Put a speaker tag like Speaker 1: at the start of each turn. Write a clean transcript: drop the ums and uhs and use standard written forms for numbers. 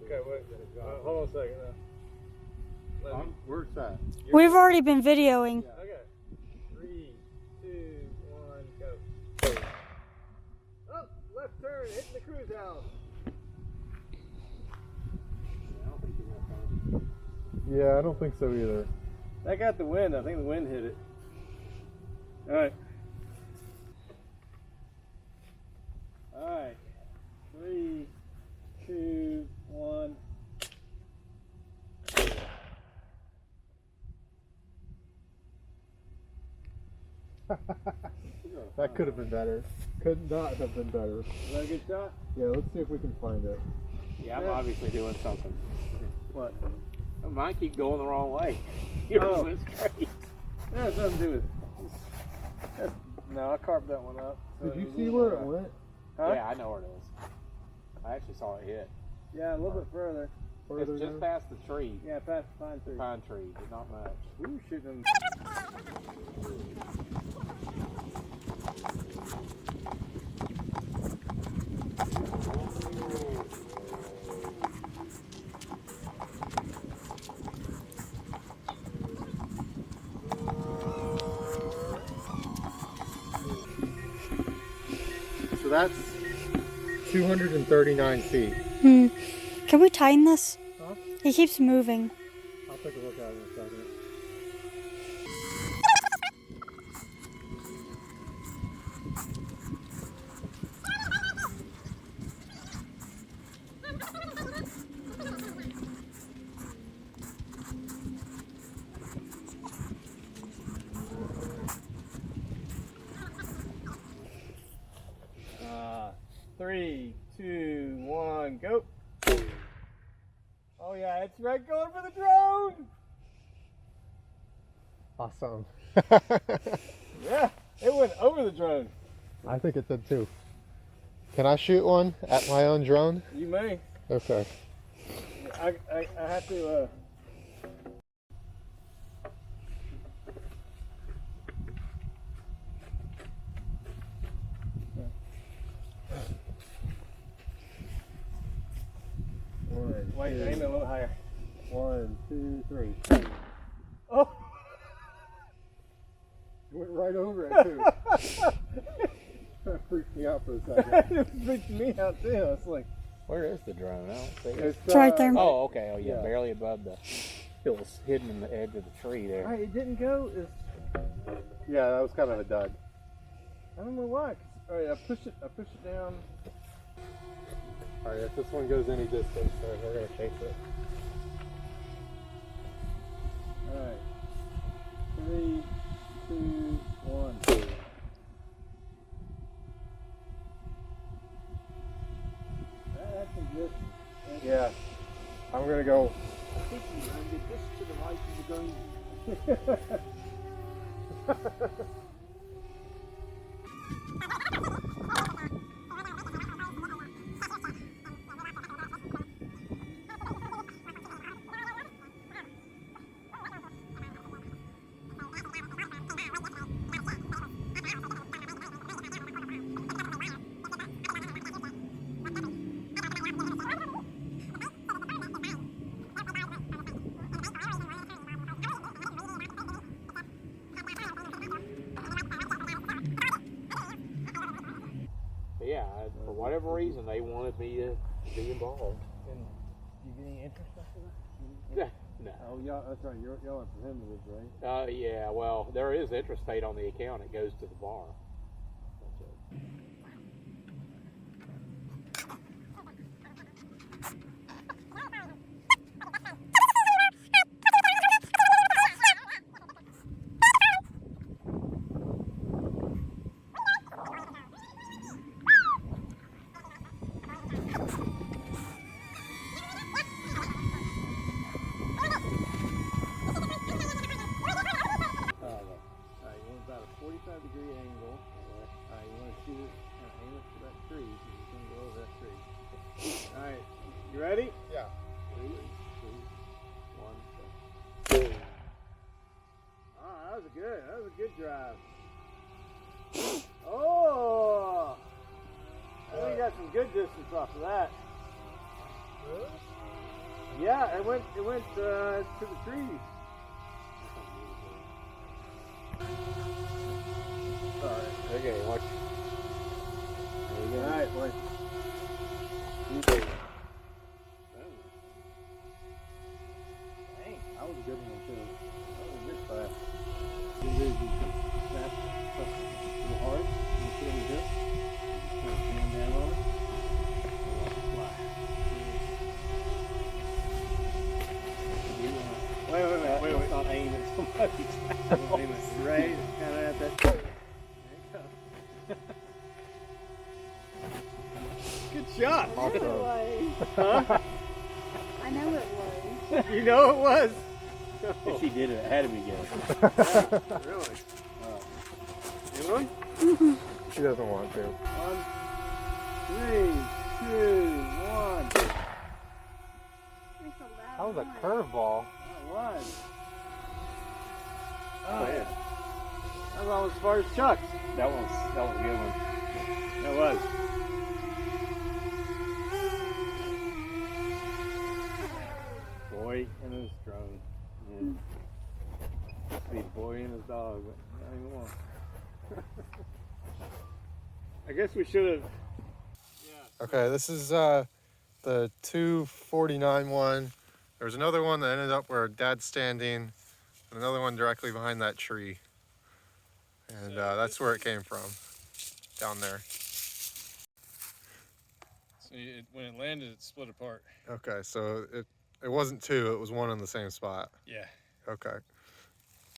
Speaker 1: Okay, wait. Hold on a second now.
Speaker 2: Where's that?
Speaker 3: We've already been videoing.
Speaker 1: Yeah. Okay. 3, 2, 1, go. Oh, left turn, hitting the cruise house.
Speaker 2: Yeah, I don't think so either.
Speaker 1: That got the wind. I think the wind hit it. All right. All right. 3, 2, 1.
Speaker 2: That could have been better. Could not have been better.
Speaker 1: Is that a good shot?
Speaker 2: Yeah, let's see if we can find it.
Speaker 4: Yeah, I'm obviously doing something.
Speaker 1: What?
Speaker 4: Mine keep going the wrong way. Yours was straight.
Speaker 1: Yeah, it's nothing to do with it. No, I carved that one up.
Speaker 2: Did you see where it went?
Speaker 1: Huh?
Speaker 4: Yeah, I know where it is. I actually saw it hit.
Speaker 1: Yeah, a little bit further.
Speaker 4: It's just past the tree.
Speaker 1: Yeah, past the pine tree.
Speaker 4: Pine tree, but not much.
Speaker 1: We were shooting them.
Speaker 2: So that's 239 feet.
Speaker 3: Can we tighten this?
Speaker 2: Huh?
Speaker 3: He keeps moving.
Speaker 2: I'll take a look at it in a second.
Speaker 1: Three, 2, 1, go. Oh yeah, it's right going for the drone.
Speaker 2: Awesome.
Speaker 1: Yeah, it went over the drone.
Speaker 2: I think it did too. Can I shoot one at my own drone?
Speaker 1: You may.
Speaker 2: Okay.
Speaker 1: I have to. Wait, aim it a little higher.
Speaker 2: 1, 2, 3.
Speaker 1: Oh!
Speaker 2: It went right over it too. That freaked me out for a second.
Speaker 1: It freaked me out too. I was like,
Speaker 4: Where is the drone? I don't see it.
Speaker 2: It's
Speaker 3: right there.
Speaker 4: Oh, okay. Oh, yeah,
Speaker 2: Yeah.
Speaker 4: barely above the. It was hidden in the edge of the tree there.
Speaker 1: alright, it didn't go.
Speaker 2: Yeah, that was kind of a dud.
Speaker 1: I don't know why. Alright, I push it down.
Speaker 2: Alright, if this one goes any distance, then we're going to chase it.
Speaker 1: Alright. 3, 2, 1. That's a good.
Speaker 2: Yeah. I'm going to go.
Speaker 4: I think you're going to get this to the right of the drone. Yeah, for whatever reason, they wanted me to be involved.
Speaker 1: And do you get any interest after that?
Speaker 4: No.
Speaker 1: Oh, y'all, that's right. Y'all are prohibited, right?
Speaker 4: Yeah, well, there is interest paid on the account. It goes to the bar. That's it.
Speaker 1: Alright, you want about a 45-degree angle. Alright, you want to shoot it and aim it for that tree. So you're going to go over that tree. Alright, you ready?
Speaker 2: Yeah.
Speaker 1: 3, 2, 1, go. Ah, that was a good drive. Oh! I think you got some good distance off of that. Yeah, it went to the trees.
Speaker 4: Alright, okay, watch. There you go.
Speaker 1: Alright, boy.
Speaker 4: You do.
Speaker 1: Dang, that was a good one too. That was a good class. You can snap stuff real hard. You put it in the dip. You kind of jam down on it. And watch it fly. Wait. Not aim at somebody's house. Aim it right, kind of at that. There you go. Good shot.
Speaker 3: I know it was.
Speaker 1: Huh?
Speaker 3: I know it was.
Speaker 1: You know it was.
Speaker 4: If she did it, it had to be good.
Speaker 1: Yeah, really. You want?
Speaker 2: She doesn't want to.
Speaker 1: 1, 3, 2, 1.
Speaker 2: That was a curveball.
Speaker 1: That was. Oh yeah. That was almost as far as Chuck's.
Speaker 4: That was a good one.
Speaker 1: That was. Boy and his drone. Yeah. Be boy and his dog, but not anymore. I guess we should have.
Speaker 2: Okay, this is the 249 one. There was another one that ended up where Dad's standing, and another one directly behind that tree. And that's where it came from, down there.
Speaker 5: So when it landed, it split apart.
Speaker 2: Okay, so it wasn't two, it was one in the same spot.
Speaker 5: Yeah.
Speaker 2: Okay.